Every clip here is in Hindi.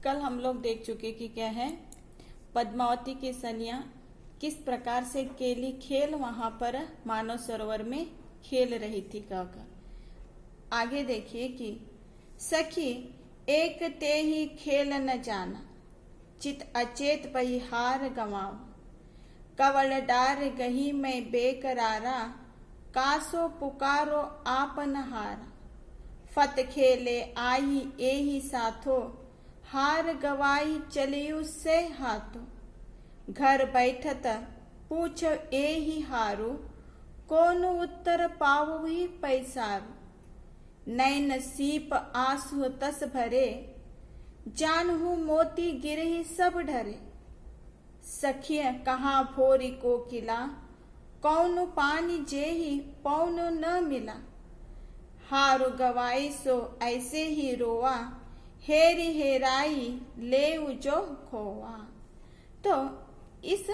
कल हम लोग देख चुके कि क्या है, पद्मावती की सनिया किस प्रकार से केली खेल वहां पर मानव सरोवर में खेल रही थी कहकर। आगे देखिए कि सखी एक ते ही खेल न जाना, चित अचेत पही हार गंवाओ, कवल डार गही में बेकरारा, कासो पुकारो आपन हारा, फत खेले आई एही साथो, हार गवाई चली उससे हाथो, घर बैठत पूछ एही हारो, कोनो उत्तर पावो ही पैसारो, नैन सीप आंसू तस भरे, जानहु मोती गिरही सब ढरे, सखिय कहाँ भोरी कोकिला, कौन पानी जेही पौन न मिला, हारु गवाई सो ऐसे ही रोआ, हेरी हेराई लेउ जो खोआ। तो इस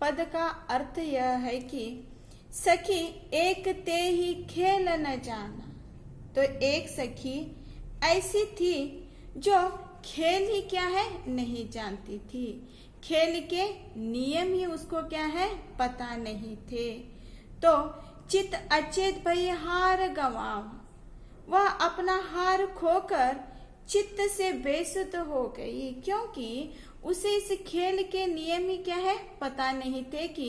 पद का अर्थ यह है कि सखी एक ते ही खेल न जाना। तो एक सखी ऐसी थी जो खेल ही क्या है नहीं जानती थी, खेल के नियम ही उसको क्या है पता नहीं थे। तो चित अचेत भई हार गंवाव, वह अपना हार खोकर चित्त से बेसुध हो गई, क्योंकि उसे इस खेल के नियम ही क्या है पता नहीं थे कि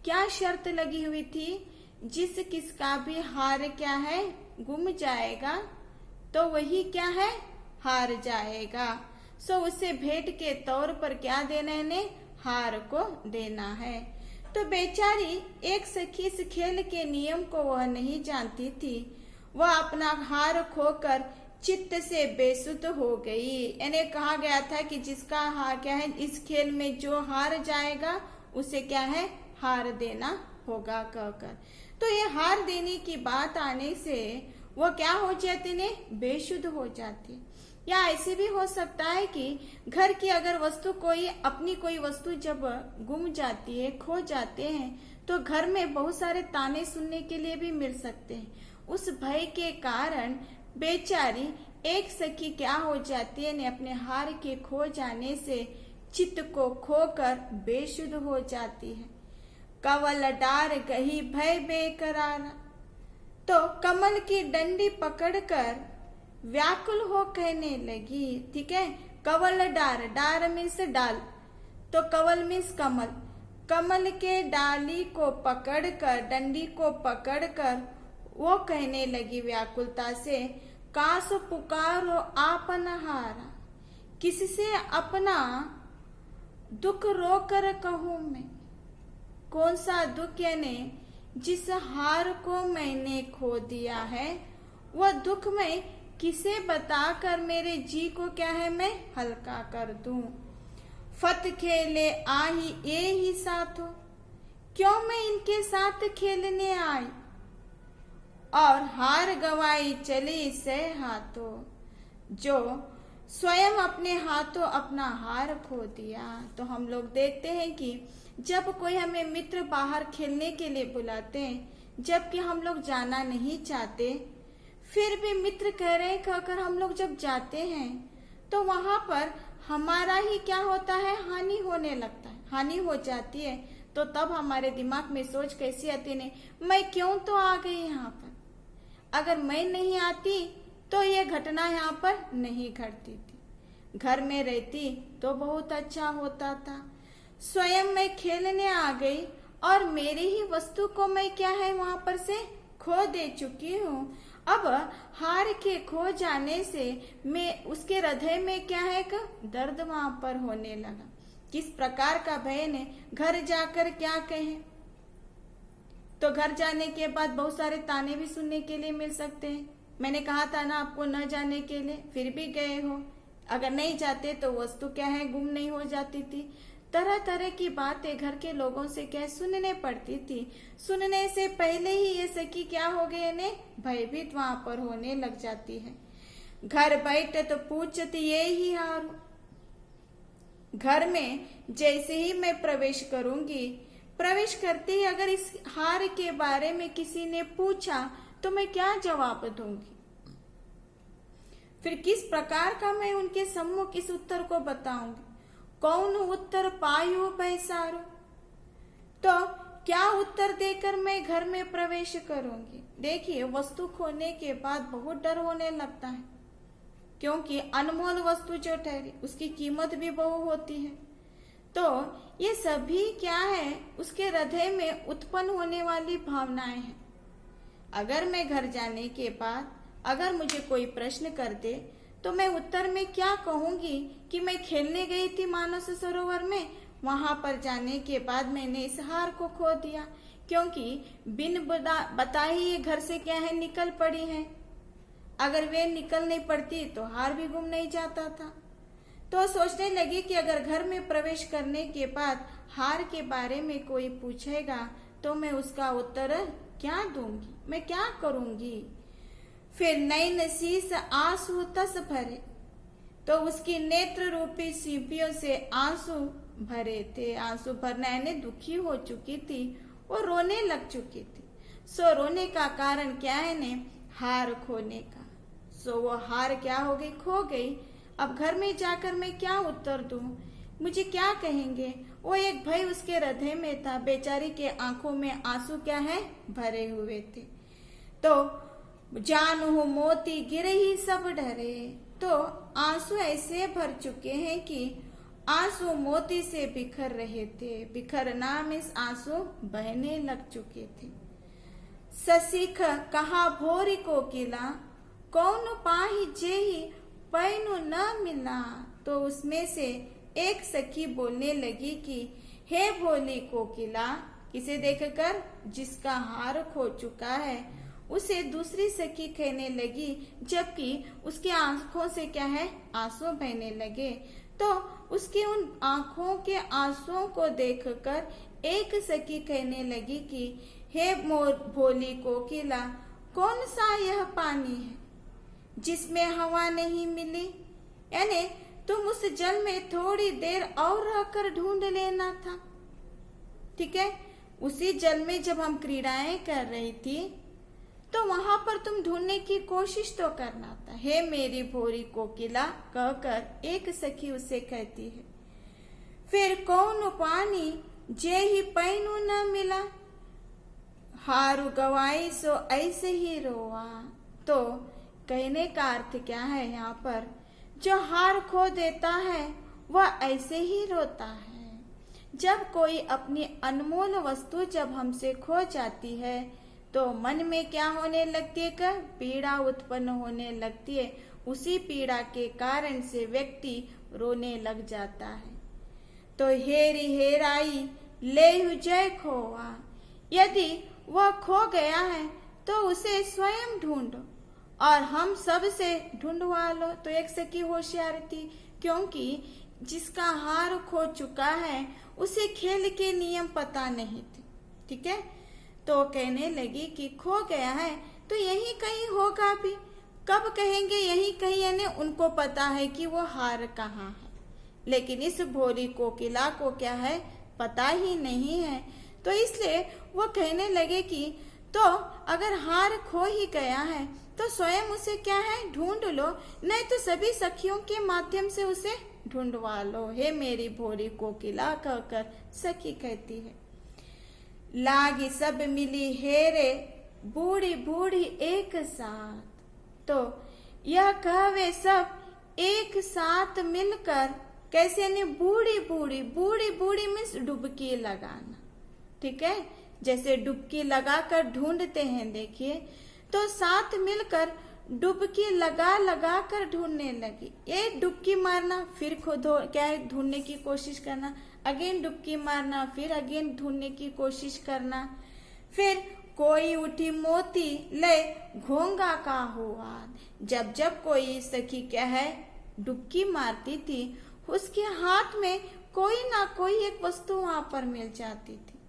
क्या शर्त लगी हुई थी, जिस किसका भी हार क्या है गुम जाएगा तो वही क्या है हार जाएगा। सो उसे भेंट के तौर पर क्या देना है ने हार को देना है। तो बेचारी एक सखी इस खेल के नियम को वह नहीं जानती थी, वह अपना हार खोकर चित्त से बेसुध हो गई। इन्हें कहा गया था कि जिसका हार क्या है इस खेल में जो हार जाएगा उसे क्या है हार देना होगा कहकर। तो ये हार देने की बात आने से वो क्या हो जाती ने बेसुध हो जाती। या ऐसे भी हो सकता है कि घर की अगर वस्तु अपनी कोई वस्तु जब गुम जाती है खो जाते हैं तो घर में बहुत सारे ताने सुनने के लिए भी मिल सकते हैं। उस भय के कारण बेचारी एक सखी क्या हो जाती है ने अपने हार के खो जाने से चित्त को खोकर बेसुध हो जाती है। कवल डार गही भय बेकरार, तो कमल की डंडी पकड़कर व्याकुल हो कहने लगी। ठीक है, कवल डार, डार मीन्स डाल, तो कवल मीन्स कमल, कमल के डाली को पकड़कर डंडी को पकड़कर वो कहने लगी व्याकुलता से, काश पुकारो आपन हारा, किससे अपना दुख रोकर कहूं मैं। कौन सा दुख यानी जिस हार को मैंने खो दिया है वह दुख मैं किसे बताकर मेरे जी को क्या है मैं हल्का कर दूं। फत खेले आही ये ही साथों, क्यों मैं इनके साथ खेलने आई, और हार गवाई चली से हाथों, जो स्वयं अपने हाथों अपना हार खो दिया। तो हम लोग देखते हैं कि जब कोई हमें मित्र बाहर खेलने के लिए बुलाते हैं, जबकि हम लोग जाना नहीं चाहते, फिर भी मित्र कह रहे हैं कहकर हम लोग जब जाते हैं तो वहां पर हमारा ही क्या होता है हानि होने लगता है, हानि हो जाती है। तो तब हमारे दिमाग में सोच कैसी आती है, मैं क्यों तो आ गई यहाँ पर, अगर मैं नहीं आती तो ये घटना यहाँ पर नहीं घटती थी, घर में रहती तो बहुत अच्छा होता था। स्वयं मैं खेलने आ गई और मेरी ही वस्तु को मैं क्या है वहां पर से खो दे चुकी हूँ। अब हार के खो जाने से मैं उसके हृदय में क्या है का दर्द वहां पर होने लगा। किस प्रकार का भय ने घर जाकर क्या कहे, तो घर जाने के बाद बहुत सारे ताने भी सुनने के लिए मिल सकते हैं। मैंने कहा था ना आपको न जाने के लिए, फिर भी गए हो, अगर नहीं जाते तो वस्तु क्या है गुम नहीं हो जाती थी। तरह तरह की बातें घर के लोगों से क्या सुनने पड़ती थी। सुनने से पहले ही ये सखी क्या हो गए ने भयभीत वहां पर होने लग जाती है। घर बैठे तो पूछती ये ही हारू, घर में जैसे ही मैं प्रवेश करूंगी, प्रवेश करते ही अगर इस हार के बारे में किसी ने पूछा तो मैं क्या जवाब दूंगी। फिर किस प्रकार का मैं उनके सम्मुख इस उत्तर को बताऊंगी। कौन उत्तर पायो पैसारो, तो क्या उत्तर देकर मैं घर में प्रवेश करूंगी। देखिए, वस्तु खोने के बाद बहुत डर होने लगता है, क्योंकि अनमोल वस्तु जो ठहरी उसकी कीमत भी बहु होती है। तो ये सभी क्या है, उसके हृदय में उत्पन्न होने वाली भावनाएं हैं। अगर मैं घर जाने के बाद अगर मुझे कोई प्रश्न कर दे तो मैं उत्तर में क्या कहूंगी कि मैं खेलने गई थी मानस सरोवर में, वहां पर जाने के बाद मैंने इस हार को खो दिया, क्योंकि बिन बताए ये घर से क्या है निकल पड़ी है। अगर वे निकल नहीं पड़ती तो हार भी गुम नहीं जाता था। तो सोचने लगी कि अगर घर में प्रवेश करने के बाद हार के बारे में कोई पूछेगा तो मैं उसका उत्तर क्या दूंगी, मैं क्या करूंगी। फिर नैन शीस आंसू तस भरे, तो उसकी नेत्र रूपी सीपियों से आंसू भरे थे। आंसू भरना यानी दुखी हो चुकी थी, वो रोने लग चुकी थी। सो रोने का कारण क्या है ने, हार खोने का। सो वो हार क्या हो गई, खो गई। अब घर में जाकर मैं क्या उत्तर दूं, मुझे क्या कहेंगे। वो एक भय उसके हृदय में था। बेचारी के आंखों में आंसू क्या है, भरे हुए थे। तो जानू मोती गिरे ही सब डरे, तो आंसू ऐसे भर चुके हैं कि आंसू मोती से बिखर रहे थे। बिखरना मीन्स आंसू बहने लग चुके थे। ससीख कहा भोरी कोकिला, कौन पाही जेही पैनु न मिला, तो उसमें से एक सखी बोलने लगी कि हे भोली कोकिला, किसे देखकर, जिसका हार खो चुका है, उसे दूसरी सखी कहने लगी, जबकि उसकी आंखों से क्या है, आंसू बहने लगे। तो उसकी उन आंखों के आंसुओं को देखकर एक सखी कहने लगी कि हे भोली कोकिला, कौन सा यह पानी है जिसमें हवा नहीं मिली, यानी तुम उस जल में थोड़ी देर और रहकर ढूंढ लेना था। ठीक है, उसी जल में जब हम क्रीड़ाएं कर रही थी तो वहां पर तुम ढूंढने की कोशिश तो करना था। हे मेरी भोरी कोकिला कहकर एक सखी उसे कहती है। फिर कौन पानी जे ही पैनु न मिला, हारू गवाई सो ऐसे ही रोआ। तो कहने का अर्थ क्या है, यहाँ पर जो हार खो देता है वह ऐसे ही रोता है। जब कोई अपनी अनमोल वस्तु जब हमसे खो जाती है तो मन में क्या होने लगती है, कि पीड़ा उत्पन्न होने लगती है। उसी पीड़ा के कारण से व्यक्ति रोने लग जाता है। तो हेरी हेराई ले जय खोआ, यदि वह खो गया है तो उसे स्वयं ढूंढो और हम सब से ढूंढवा लो। तो एक सखी होशियार थी, क्योंकि जिसका हार खो चुका है उसे खेल के नियम पता नहीं थे। ठीक है, तो कहने लगी कि खो गया है तो यही कहीं होगा भी। कब कहेंगे यही कहीं, यानी उनको पता है कि वो हार कहाँ है, लेकिन इस भोरी कोकिला को क्या है, पता ही नहीं है। तो इसलिए वो कहने लगे कि तो अगर हार खो ही गया है तो स्वयं उसे क्या है, ढूंढ लो, नहीं तो सभी सखियों के माध्यम से उसे ढूंढवा लो। हे मेरी भोरी कोकिला कहकर सखी कहती है। लागी सब मिली हेरे बूढ़ी बूढ़ी एक साथ, तो यह कहवे सब एक साथ मिलकर कैसे, ने बूढ़ी बूढ़ी, बूढ़ी बूढ़ी मीन्स डुबकी लगाना। ठीक है, जैसे डुबकी लगाकर ढूंढते हैं, देखिए, तो साथ मिलकर डुबकी लगा लगा कर ढूंढने लगी। ये डुबकी मारना, फिर खुद क्या है, ढूंढने की कोशिश करना, अगेन डुबकी मारना, फिर अगेन ढूंढने की कोशिश करना। फिर कोई उठी मोती ले घोंगा का हुआ, जब जब कोई सखी क्या है डुबकी मारती थी, उसके हाथ में कोई ना कोई एक वस्तु वहां पर मिल जाती थी।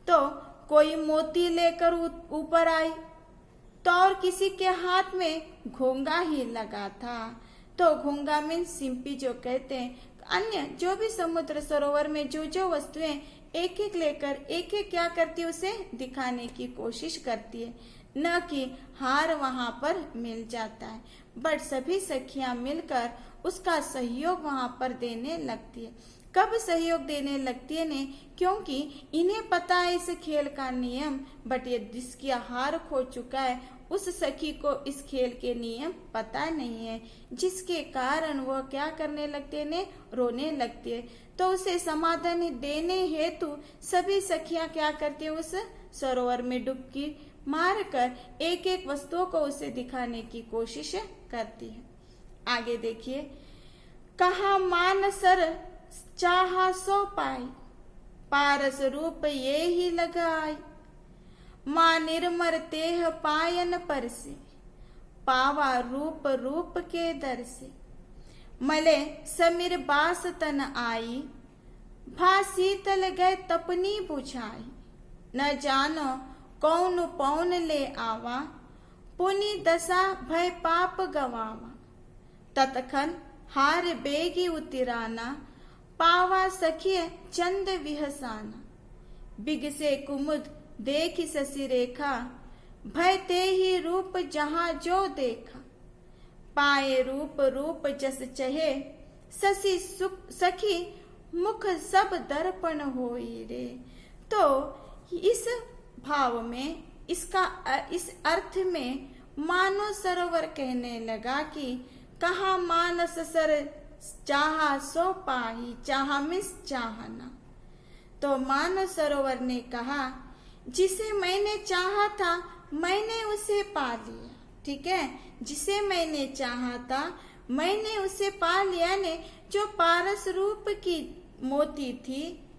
तो कोई मोती लेकर ऊपर आई तो और किसी के हाथ में घोंगा ही लगा था। तो घोंगा मीन्स सिंपी जो कहते हैं, अन्य जो भी समुद्र सरोवर में जो जो वस्तुएं एक एक लेकर एक एक क्या करती है, उसे दिखाने की कोशिश करती है। न कि हार वहां पर मिल जाता है, बट सभी सखियां मिलकर उसका सहयोग वहां पर देने लगती है। कब सहयोग देने लगती है ने, क्योंकि इन्हें पता है इस खेल का नियम, बट ये जिसकी हार खो चुका है उस सखी को इस खेल के नियम पता नहीं है, जिसके कारण वह क्या करने लगते ने, रोने लगती है। तो उसे समाधान देने हेतु सभी सखियां क्या करती है, उस सरोवर में डुबकी मारकर एक एक वस्तुओं को उसे दिखाने की कोशिश करती है। आगे देखिए, कहा मान सर चाहा सो पाई, पारस रूप ये ही लगाई, माँ निर्मर तेह पायन पर से, पावा रूप रूप के दर से, मले समीर बास तन आई, भा शीतल गए तपनी बुझाई, न जानो कौन पौन ले आवा, पुनि दशा भय पाप गवावा, ततखन हार बेगी उतिराना, पावा सखिय चंद विहसाना, बिग से कुमुद देखी शशि रेखा, भय ते ही रूप जहां जो देखा, पाए रूप रूप जस चहे, शशि सखी मुख सब दर्पण होई रे। तो इस भाव में इस अर्थ में मानो सरोवर कहने लगा कि कहा मानस सर चाहा सो पाही, चाहा मिस चाहना। तो मानस सरोवर ने कहा जिसे मैंने चाहा था मैंने उसे पा लिया। ठीक है, जिसे मैंने चाहा था मैंने उसे पा लिया ने, जो पारस रूप की मोती थी,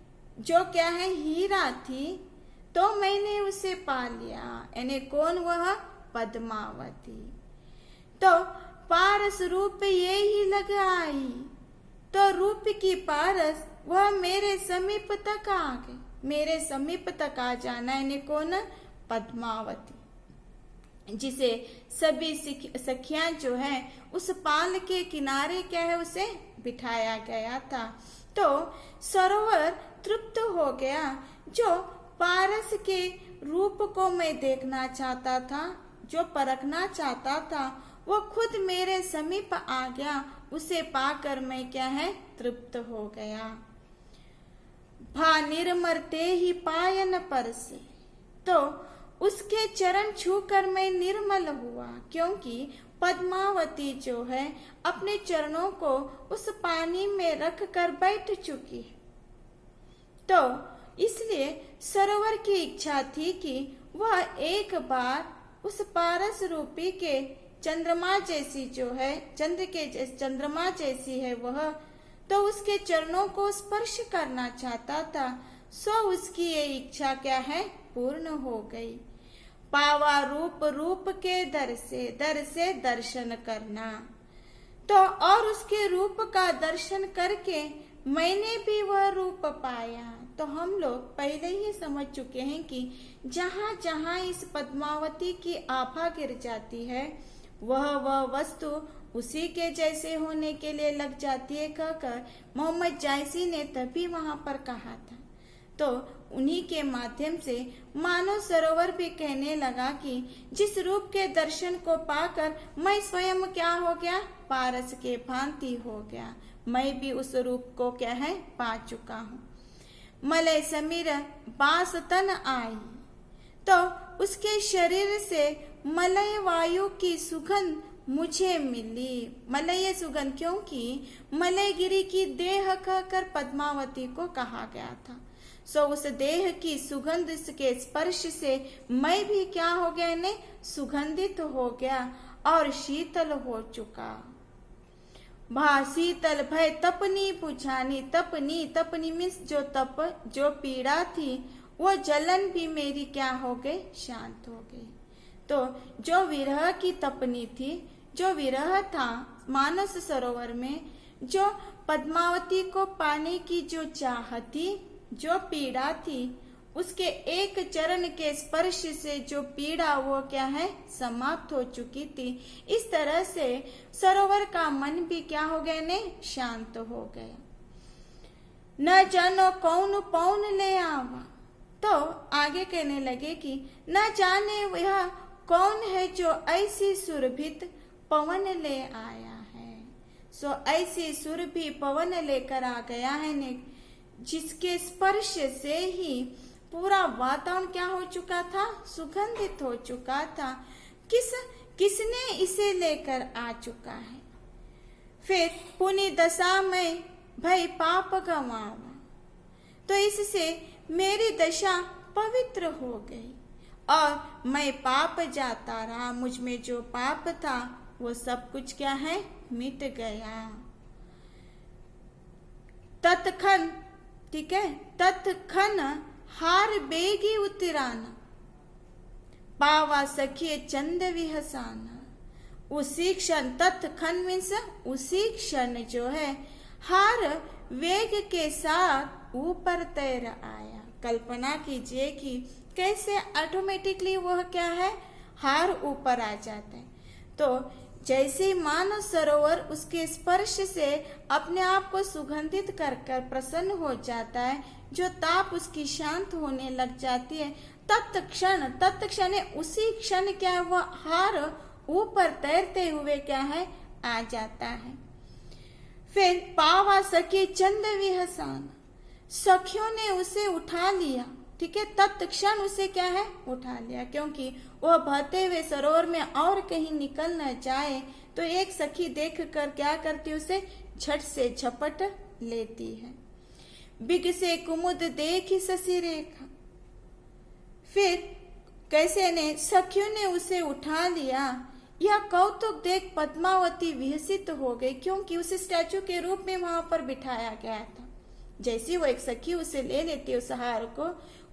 जो क्या है हीरा थी, तो मैंने उसे पा लिया। यानी कौन, वह पद्मावती। तो पारस रूप ये ही लगाई, तो रूप की पारस वह मेरे समीप तक आ गई, मेरे समीप तक आ जाना। यानी कौन, पद्मावती, जिसे सभी सखियां जो है उस पाल के किनारे क्या है उसे बिठाया गया था। तो सरोवर तृप्त हो गया। जो पारस के रूप को मैं देखना चाहता था, जो परखना चाहता था, वो खुद मेरे समीप आ गया। उसे पाकर मैं क्या है तृप्त हो गया। भा निर्मरते ही पायन पर से, तो उसके चरण छूकर मैं निर्मल हुआ, क्योंकि पद्मावती जो है अपने चरणों को उस पानी में रख कर बैठ चुकी है। तो इसलिए सरोवर की इच्छा थी कि वह एक बार उस पारस रूपी के चंद्रमा जैसी जो है, चंद्रमा जैसी है वह, तो उसके चरणों को स्पर्श करना चाहता था। सो उसकी ये इच्छा क्या है पूर्ण हो गई। पावा रूप रूप के दर से दर्शन करना। तो और उसके रूप का दर्शन करके मैंने भी वह रूप पाया। तो हम लोग पहले ही समझ चुके हैं कि जहाँ जहाँ इस पद्मावती की आभा गिर जाती है वह वस्तु उसी के जैसे होने के लिए लग जाती है कहकर मोहम्मद जायसी ने तभी वहां पर कहा था। तो उन्हीं के माध्यम से मानव सरोवर भी कहने लगा कि जिस रूप के दर्शन को पाकर मैं स्वयं क्या हो गया, पारस के भांति हो गया। मैं भी उस रूप को क्या है पा चुका हूँ। मलय समीर बास तन आई, तो उसके शरीर से मलय वायु की सुगंध मुझे मिली। मलय सुगंध, क्योंकि मलयगिरी की देह कहकर पद्मावती को कहा गया था। सो उस देह की सुगंध के स्पर्श से मैं भी क्या हो गया ने सुगंधित हो गया और शीतल हो चुका। भा शीतल भय तपनी पुछानी। तपनी मीन्स जो तप, जो पीड़ा थी वो जलन भी मेरी क्या हो गई, शांत हो गई। तो जो विरह की तपनी थी, जो विरह था मानस सरोवर में, जो पद्मावती को पाने की जो चाह थी, जो पीड़ा थी, उसके एक चरण के स्पर्श से जो पीड़ा वो क्या है समाप्त हो चुकी थी। इस तरह से सरोवर का मन भी क्या हो गया ने शांत हो गया। न जानो कौन पौन ले आवा, तो आगे कहने लगे कि न जाने वह कौन है जो ऐसी सुरभित पवन ले आया है। सो ऐसी सुरभि पवन लेकर आ गया है ने, जिसके स्पर्श से ही पूरा वातावरण क्या हो चुका था, सुगंधित हो चुका था। किसने इसे लेकर आ चुका है। फिर पुनि दशा में भय पाप गवावा, तो इससे मेरी दशा पवित्र हो गई और मैं पाप जाता रहा। मुझ में जो पाप था वो सब कुछ क्या है, मिट गया। तत्क्षण, ठीक है, तत्क्षण हार बेगी उतराना, पावा सखिए चंद विहसाना। उसी क्षण, तत्क्षण मीन्स उसी क्षण जो है, हार वेग के साथ ऊपर तैर आया। कल्पना कीजिए कि कैसे ऑटोमेटिकली वह क्या है, हार ऊपर आ जाता है। तो जैसे मानव सरोवर उसके स्पर्श से अपने आप को सुगंधित कर कर प्रसन्न हो जाता है, जो ताप उसकी शांत होने लग जाती है, तत्क्षण उसी क्षण क्या है, वह हार ऊपर तैरते हुए क्या है, आ जाता है। फिर पावा सखी चंद विहसान, सखियों ने उसे उठा लिया, ठीक है, तत्क्षण उसे क्या है, उठा लिया, क्योंकि वह बहते हुए सरोवर में और कहीं निकल न जाए। तो एक सखी देख कर क्या करती, उसे झट से झपट लेती है। बिग से कुमुद देखी शशि रेखा, फिर कैसे ने सखियों ने उसे उठा लिया। यह कौतुक देख पद्मावती विहसित हो गई, क्योंकि उसे स्टैचू के रूप में वहां पर बिठाया गया था। जैसी वो एक सखी उसे ले लेती है उस हार को,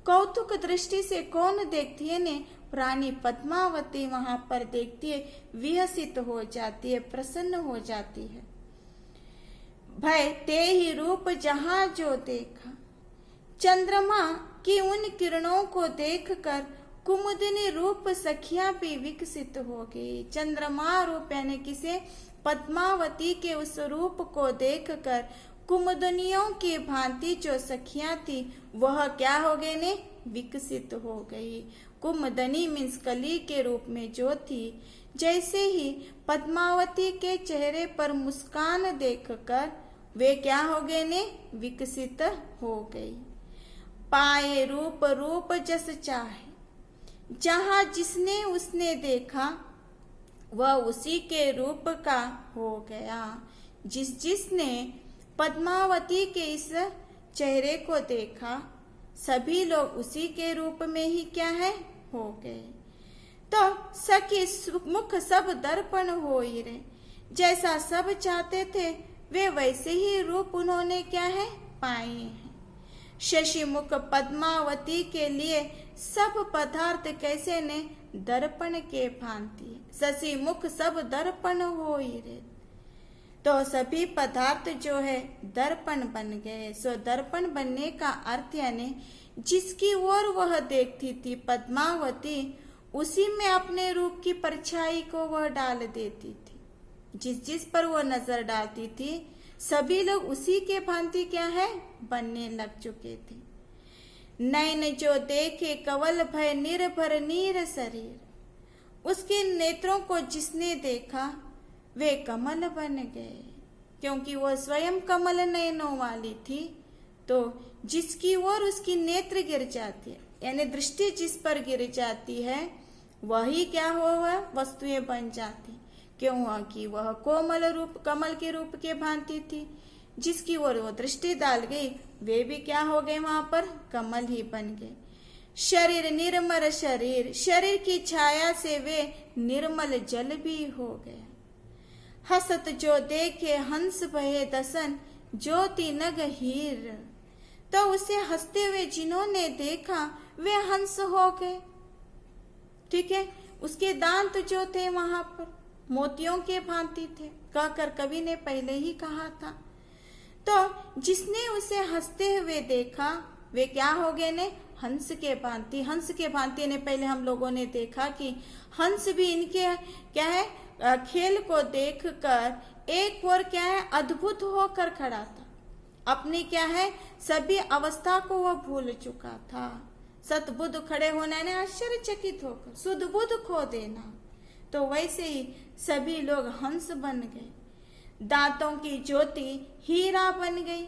कौतुक दृष्टि से कौन देखती है ने, रानी पद्मावती वहां पर देखती है, विहसित हो जाती है, प्रसन्न हो जाती है। भय ते ही रूप जहां जो देखा, चंद्रमा की उन किरणों को देखकर कुमुदिनी रूप सखियां भी विकसित हो गई। चंद्रमा रूप यानी किसे, पद्मावती के उस रूप को देखकर कुमुदनियों की भांति जो सखियां थी वह क्या हो गई ने, विकसित हो गई। कुमुदनी मीन्स कली के रूप में जो थी। जैसे ही पद्मावती के चेहरे पर मुस्कान देखकर वे क्या हो गए ने, विकसित हो गई। पाए रूप रूप जस चाहे, जहां जिसने उसने देखा वह उसी के रूप का हो गया। जिसने पद्मावती के इस चेहरे को देखा, सभी लोग उसी के रूप में ही क्या है, हो गए। तो सखी मुख सब दर्पण हो ही रहे, जैसा सब चाहते थे वे वैसे ही रूप उन्होंने क्या है, पाए हैं। शशि मुख पद्मावती के लिए सब पदार्थ कैसे ने, दर्पण के भांति। शशि मुख सब दर्पण हो ही रहे, तो सभी पदार्थ जो है दर्पण बन गए। सो दर्पण बनने का अर्थ यानी जिसकी ओर वह देखती थी पद्मावती, उसी में अपने रूप की परछाई को वह डाल देती थी। जिस पर वह नजर डालती थी सभी लोग उसी के भांति क्या है, बनने लग चुके थे। नैन जो देखे कवल भय निर्भर नीर शरीर, उसके नेत्रों को जिसने देखा वे कमल बन गए, क्योंकि वह स्वयं कमल नयनों वाली थी। तो जिसकी ओर उसकी नेत्र गिर जाती है, यानी दृष्टि जिस पर गिर जाती है वही क्या हो, वस्तुएं बन जाती। क्यों, कि वह कोमल रूप कमल के रूप के भांति थी। जिसकी ओर वो दृष्टि डाल गई वे भी क्या हो गए, वहां पर कमल ही बन गए। शरीर निर्मल शरीर, शरीर की छाया से वे निर्मल जल भी हो गए। हसत जो देखे हंस भये दसन, ज्योति नग हीर, तो उसे हंसते हुए जिन्होंने देखा वे हंस हो गए। ठीक है, उसके दांत जो थे वहां पर मोतियों के भांति थे, कहकर कवि ने पहले ही कहा था। तो जिसने उसे हंसते हुए देखा वे क्या हो गए ने, हंस के भांति। हंस के भांति ने पहले हम लोगों ने देखा कि हंस भी इनके क्या है, खेल को देखकर एक और क्या है, अद्भुत होकर खड़ा था। अपनी क्या है, सभी अवस्था को वह भूल चुका था, सतबुद्ध खड़े होना ने आश्चर्यचकित होकर शुद्ध बुद्ध खो देना। तो वैसे ही सभी लोग हंस बन गए, दांतों की ज्योति हीरा बन गई।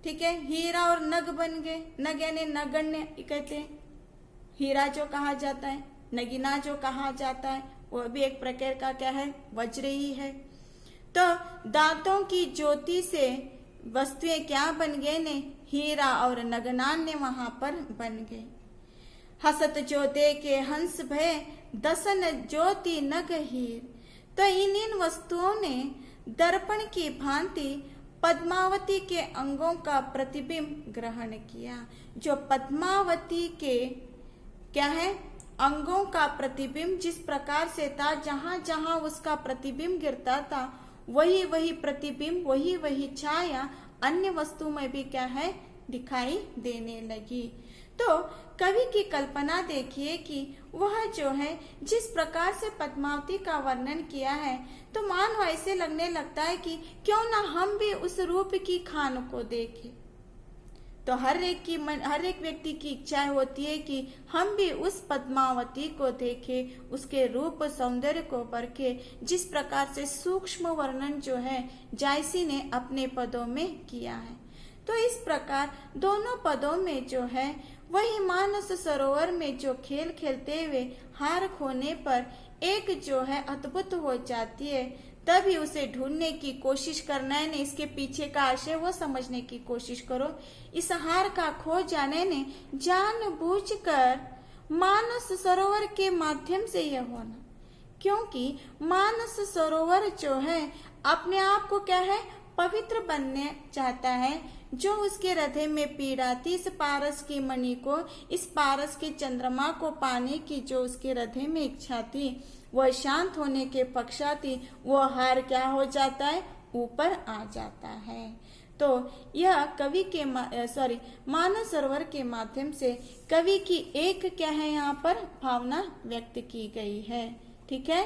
ठीक है, हीरा और नग बन गए। नग यानी नगण्य कहते हैं, हीरा जो कहा जाता है, नगीना जो कहा जाता है, वो भी एक प्रकार का क्या है, वज्र ही है। तो दांतों की ज्योति से वस्तुएं क्या बन गए ने, हीरा और नगनान ने वहां पर बन गए। हसत जो देखे हंस भय दसन ज्योति नग हीर। तो इन वस्तुओं ने दर्पण की भांति पद्मावती के अंगों का प्रतिबिंब ग्रहण किया। जो पद्मावती के क्या है, अंगों का प्रतिबिंब जिस प्रकार से था, जहां जहां उसका प्रतिबिंब गिरता था वही वही प्रतिबिंब, वही वही छाया अन्य वस्तु में भी क्या है, दिखाई देने लगी। तो कवि की कल्पना देखिए कि वह जो है जिस प्रकार से पद्मावती का वर्णन किया है, तो मानो ऐसे लगने लगता है कि क्यों ना हम भी उस रूप की खान को देखें। तो हर एक व्यक्ति की इच्छा होती है कि हम भी उस पद्मावती को देखें, उसके रूप सौंदर्य को परखे, जिस प्रकार से सूक्ष्म वर्णन जो है जायसी ने अपने पदों में किया है। तो इस प्रकार दोनों पदों में जो है वही मानस सरोवर में जो खेल खेलते हुए हार खोने पर एक जो है अद्भुत हो जाती है, तभी उसे ढूंढने की कोशिश करना है ने, इसके पीछे का आशय वो समझने की कोशिश करो। इस हार का खो जाने ने जानबूझकर मानस सरोवर के माध्यम से यह होना, क्योंकि मानस सरोवर जो है अपने आप को क्या है, पवित्र बनने चाहता है। जो उसके हृदय में पीड़ा थी, इस पारस की मणि को, इस पारस के चंद्रमा को पाने की जो उसके हृदय में इच्छा थी, वह शांत होने के पश्चात वो हार क्या हो जाता है, ऊपर आ जाता है। तो यह कवि के मानस सरोवर के माध्यम से कवि की एक क्या है, यहाँ पर भावना व्यक्त की गई है। ठीक है।